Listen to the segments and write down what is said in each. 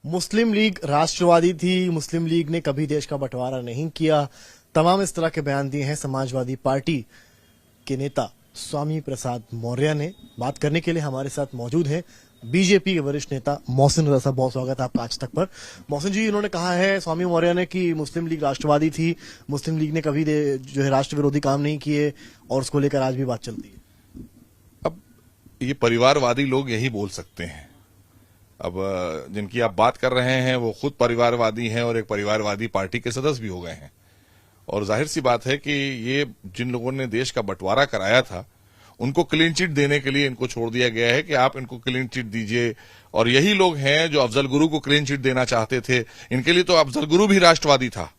मुस्लिम league राष्ट्रवादी थी, मुस्लिम league ने कभी देश का बंटवारा नहीं किया। तमाम इस तरह के बयान दिए हैं समाजवादी पार्टी के नेता स्वामी प्रसाद मौर्य ने। बात करने के लिए हमारे साथ मौजूद हैं बीजेपी के वरिष्ठ नेता मोहसिन रजा साहब। बहुत स्वागत है आपका आज तक पर। मोहसिन जी, इन्होंने कहा है स्वामी मौर्य ने कि मुस्लिम लीग राष्ट्रवादी थी, मुस्लिम लीग ने कभी जो है राष्ट्र विरोधी काम नहीं किए और उसको लेकर आज भी बात चलती है। अब ये परिवारवादी लोग यही बोल सकते हैं। अब जिनकी आप बात कर रहे हैं वो खुद परिवारवादी हैं और एक परिवारवादी पार्टी के सदस्य भी हो गए हैं। और जाहिर सी बात है कि ये जिन लोगों ने देश का बंटवारा कराया था उनको क्लीन चिट देने के लिए इनको छोड़ दिया गया है कि आप इनको क्लीन चिट दीजिए। और यही लोग हैं जो अफजल गुरु को क्लीन चिट देना चाहते थे। इनके लिए तो अफजल गुरु भी राष्ट्रवादी था।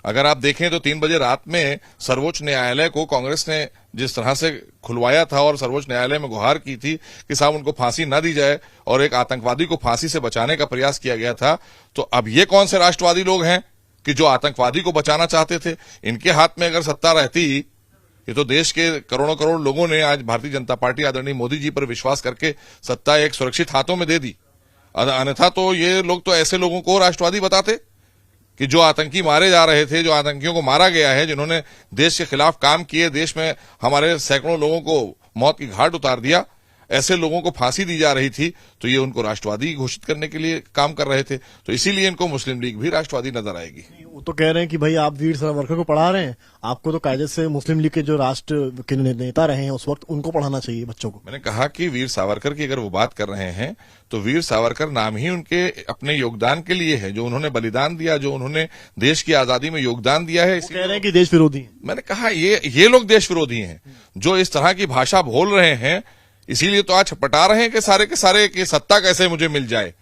अगर आप देखें तो 3 बजे रात में सर्वोच्च न्यायालय को कांग्रेस ने जिस तरह से खुलवाया था और सर्वोच्च न्यायालय में गुहार की थी कि साहब उनको फांसी न दी जाए और एक आतंकवादी को फांसी से बचाने का प्रयास किया गया था, तो अब ये कौन से राष्ट्रवादी लोग हैं कि जो आतंकवादी को बचाना चाहते थे? इनके हाथ में अगर सत्ता रहती, ये तो देश के करोड़ों करोड़ लोगों ने आज भारतीय जनता पार्टी आदरणीय मोदी जी पर विश्वास करके सत्ता एक सुरक्षित हाथों में दे दी। अन्यथा तो ये लोग तो ऐसे लोगों को राष्ट्रवादी बताते कि जो आतंकी मारे जा रहे थे, जो आतंकियों को मारा गया है, जिन्होंने देश के खिलाफ काम किए, देश में हमारे सैकड़ों लोगों को मौत की घाट उतार दिया, ऐसे लोगों को फांसी दी जा रही थी, तो ये उनको राष्ट्रवादी घोषित करने के लिए काम कर रहे थे। तो इसीलिए इनको मुस्लिम लीग भी राष्ट्रवादी नजर आएगी। वो तो कह रहे हैं कि भाई आप वीर सावरकर को पढ़ा रहे हैं, आपको तो कायदे से मुस्लिम लीग के जो राष्ट्र के नेता रहे हैं उस वक्त उनको पढ़ाना चाहिए बच्चों को। मैंने कहा कि वीर सावरकर की अगर वो बात कर रहे हैं तो वीर सावरकर नाम ही उनके अपने योगदान के लिए है, जो उन्होंने बलिदान दिया, जो उन्होंने देश की आजादी में योगदान दिया है। कह रहे हैं कि देश विरोधी है। मैंने कहा ये लोग देश विरोधी हैं जो इस तरह की भाषा बोल रहे हैं। इसीलिए तो आज छटपटा रहे हैं कि सारे के सारे की सत्ता कैसे मुझे मिल जाए।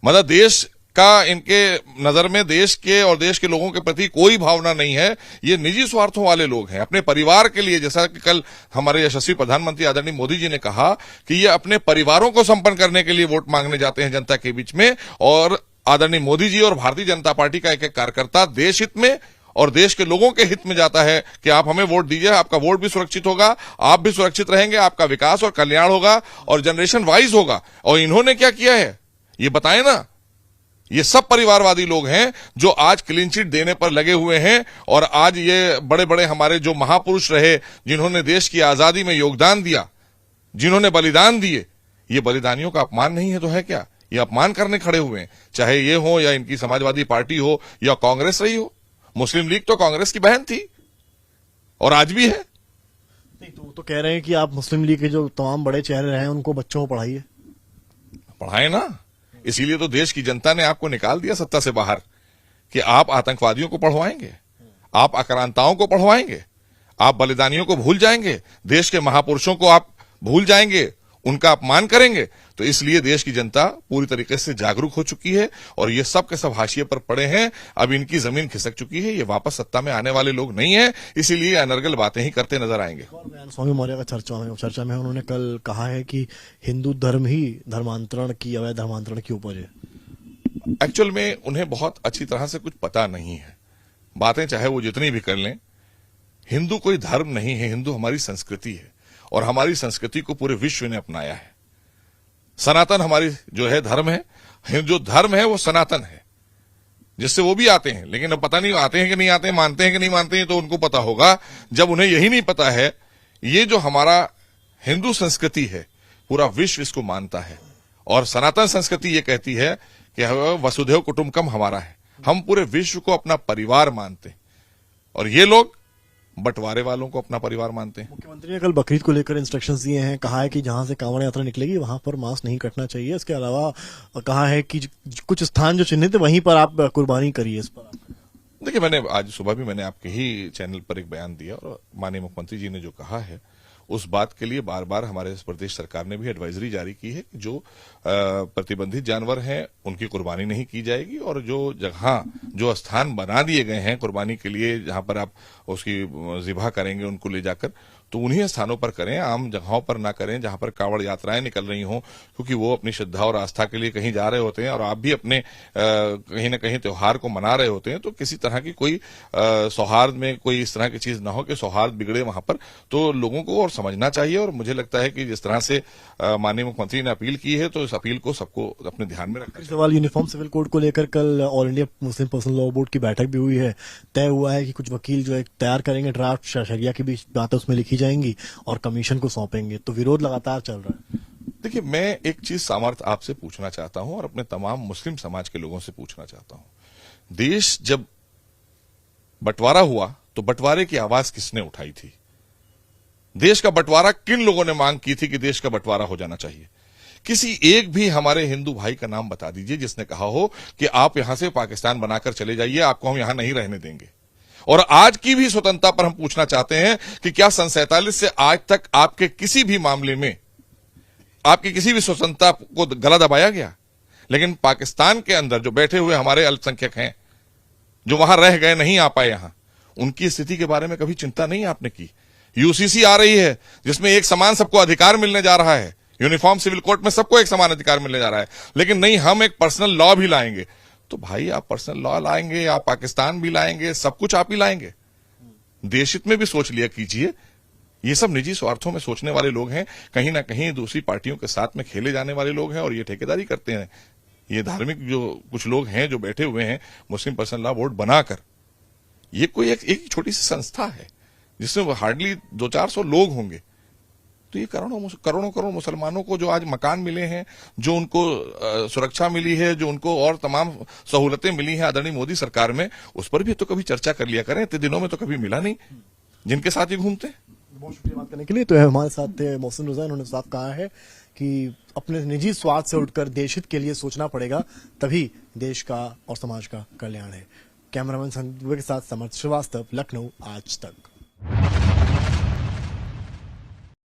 मतलब देश का इनके नजर में देश के और देश के लोगों के प्रति कोई भावना नहीं है। ये निजी स्वार्थों वाले लोग हैं। अपने परिवार के लिए, जैसा कि कल हमारे यशस्वी प्रधानमंत्री आदरणीय मोदी जी ने कहा कि ये अपने परिवारों को संपन्न करने के लिए वोट मांगने जाते हैं जनता के बीच में। और आदरणीय मोदी जी और भारतीय जनता पार्टी का एक एक कार्यकर्ता देश हित में और देश के लोगों के हित में जाता है कि आप हमें वोट दीजिए, आपका वोट भी सुरक्षित होगा, आप भी सुरक्षित रहेंगे, आपका विकास और कल्याण होगा और जनरेशन वाइज होगा। और इन्होंने क्या किया है ये बताएं ना। ये सब परिवारवादी लोग हैं जो आज क्लीन चिट देने पर लगे हुए हैं। और आज ये बड़े बड़े हमारे जो महापुरुष रहे, जिन्होंने देश की आजादी में योगदान दिया, जिन्होंने बलिदान दिए, ये बलिदानियों का अपमान नहीं है तो है क्या? ये अपमान करने खड़े हुए हैं, चाहे ये हो या इनकी समाजवादी पार्टी हो या कांग्रेस रही हो। मुस्लिम लीग तो कांग्रेस की बहन थी और आज भी है। नहीं तो कह रहे हैं कि आप मुस्लिम लीग के जो तमाम बड़े चेहरे रहे हैं उनको बच्चों को पढ़ाइए। पढ़ाए ना। इसीलिए तो देश की जनता ने आपको निकाल दिया सत्ता से बाहर कि आप आतंकवादियों को पढ़वाएंगे, आप आक्रांताओं को पढ़वाएंगे, आप बलिदानियों को भूल जाएंगे, देश के महापुरुषों को आप भूल जाएंगे, उनका अपमान करेंगे। तो इसलिए देश की जनता पूरी तरीके से जागरूक हो चुकी है और ये सब के सब हाशिए पर पड़े हैं। अब इनकी जमीन खिसक चुकी है। ये वापस सत्ता में आने वाले लोग नहीं है, इसीलिए अनर्गल बातें ही करते नजर आएंगे। स्वामी मौर्य का चर्चा में उन्होंने कल कहा है कि हिंदू धर्म ही धर्मांतरण की, अवैध धर्मांतरण की उपज है। एक्चुअल में उन्हें बहुत अच्छी तरह से कुछ पता नहीं है। बातें चाहे वो जितनी भी कर लें, हिंदू कोई धर्म नहीं है, हिंदू हमारी संस्कृति है और हमारी संस्कृति को पूरे विश्व ने अपनाया है। सनातन हमारी जो है धर्म है, जो धर्म है वो सनातन है, जिससे वो भी आते हैं। लेकिन अब पता नहीं आते हैं कि नहीं आते हैं, मानते हैं कि नहीं मानते हैं, तो उनको पता होगा। जब उन्हें यही नहीं पता है, ये जो हमारा हिंदू संस्कृति है पूरा विश्व इसको मानता है। और सनातन संस्कृति ये कहती है कि वसुधैव कुटुंबकम हमारा है, हम पूरे विश्व को अपना परिवार मानते हैं। और ये लोग बंटवारे वालों को अपना परिवार मानते हैं। मुख्यमंत्री ने कल बकरीद को लेकर इंस्ट्रक्शंस दिए हैं। कहा है कि जहां से कांवड़ यात्रा निकलेगी वहां पर मांस नहीं कटना चाहिए। इसके अलावा कहा है कि कुछ स्थान जो चिन्हित है वहीं पर आप कुर्बानी करिए। इस पर देखिए, मैंने आज सुबह भी मैंने आपके ही चैनल पर एक बयान दिया और माननीय मुख्यमंत्री जी ने जो कहा है उस बात के लिए बार बार हमारे प्रदेश सरकार ने भी एडवाइजरी जारी की है कि जो प्रतिबंधित जानवर हैं उनकी कुर्बानी नहीं की जाएगी। और जो जगह, जो स्थान बना दिए गए हैं कुर्बानी के लिए, जहां पर आप उसकी ज़िबा करेंगे उनको ले जाकर, तो उन्हीं स्थानों पर करें, आम जगहों पर ना करें जहां पर कांवड़ यात्राएं निकल रही हों, क्योंकि वो अपनी श्रद्धा और आस्था के लिए कहीं जा रहे होते हैं और आप भी अपने कहीं ना कहीं त्योहार को मना रहे होते हैं। तो किसी तरह की कोई सौहार्द में कोई इस तरह की चीज ना हो कि सौहार्द बिगड़े वहां पर। तो लोगों को और समझना चाहिए, और मुझे लगता है कि जिस तरह से माननीय मुख्यमंत्री ने अपील की है तो इस अपील को सबको अपने ध्यान में रखना चाहिए। सवाल यूनिफॉर्म सिविल कोड को लेकर कल all India Muslim personal law board की बैठक भी हुई है। तय हुआ है कि कुछ वकील जो है तैयार करेंगे ड्राफ्ट, शरिया की भी बातें उसमें लिखी जाएंगी और कमीशन को सौंपेंगे। तो विरोध लगातार चल रहा है। देखिए, मैं एक चीज सामर्थ्य आपसे पूछना चाहता हूं और अपने तमाम मुस्लिम समाज के लोगों से पूछना चाहता हूं। देश जब बंटवारा हुआ तो बंटवारे की आवाज किसने उठाई थी? देश का बंटवारा किन लोगों ने मांग की थी कि देश का बंटवारा हो जाना चाहिए? किसी एक भी हमारे हिंदू भाई का नाम बता दीजिए जिसने कहा हो कि आप यहां से पाकिस्तान बनाकर चले जाइए, आपको हम यहां नहीं रहने देंगे। और आज की भी स्वतंत्रता पर हम पूछना चाहते हैं कि क्या सन 47 से आज तक आपके किसी भी मामले में आपकी किसी भी स्वतंत्रता को गला दबाया गया? लेकिन पाकिस्तान के अंदर जो बैठे हुए हमारे अल्पसंख्यक हैं, जो वहां रह गए, नहीं आ पाए यहां, उनकी स्थिति के बारे में कभी चिंता नहीं आपने की? यूसीसी आ रही है जिसमें एक समान सबको अधिकार मिलने जा रहा है, यूनिफॉर्म सिविल कोड में सबको एक समान अधिकार मिलने जा रहा है, लेकिन नहीं, हम एक पर्सनल लॉ भी लाएंगे। तो भाई, आप पर्सनल लॉ लाएंगे, आप पाकिस्तान भी लाएंगे, सब कुछ आप ही लाएंगे। देश हित में भी सोच लिया कीजिए। ये सब निजी स्वार्थों में सोचने वाले लोग हैं, कहीं ना कहीं दूसरी पार्टियों के साथ में खेले जाने वाले लोग हैं और ये ठेकेदारी करते हैं। ये धार्मिक जो कुछ लोग हैं जो बैठे हुए हैं मुस्लिम पर्सनल लॉ बोर्ड बनाकर, ये कोई एक छोटी सी संस्था है जिसमें हार्डली 200-400 लोग होंगे। तो ये करोड़ों मुसलमानों को जो आज मकान मिले हैं, जो उनको सुरक्षा मिली है, जो उनको और तमाम सहूलतें मिली हैं आदरणीय मोदी सरकार में, उस पर भी तो कभी चर्चा कर लिया करें। इतने दिनों में तो कभी मिला नहीं जिनके साथ ये घूमते हैं। बहुत शुक्रिया बात करने के लिए। तो हमारे साथ थे मोहसिन रजा। उन्होंने साफ कहा है कि अपने निजी स्वार्थ से उठकर देश हित के लिए सोचना पड़ेगा, तभी देश का और समाज का कल्याण है। कैमरामैन संदीप के साथ समर्थ श्रीवास्तव, लखनऊ, आज तक।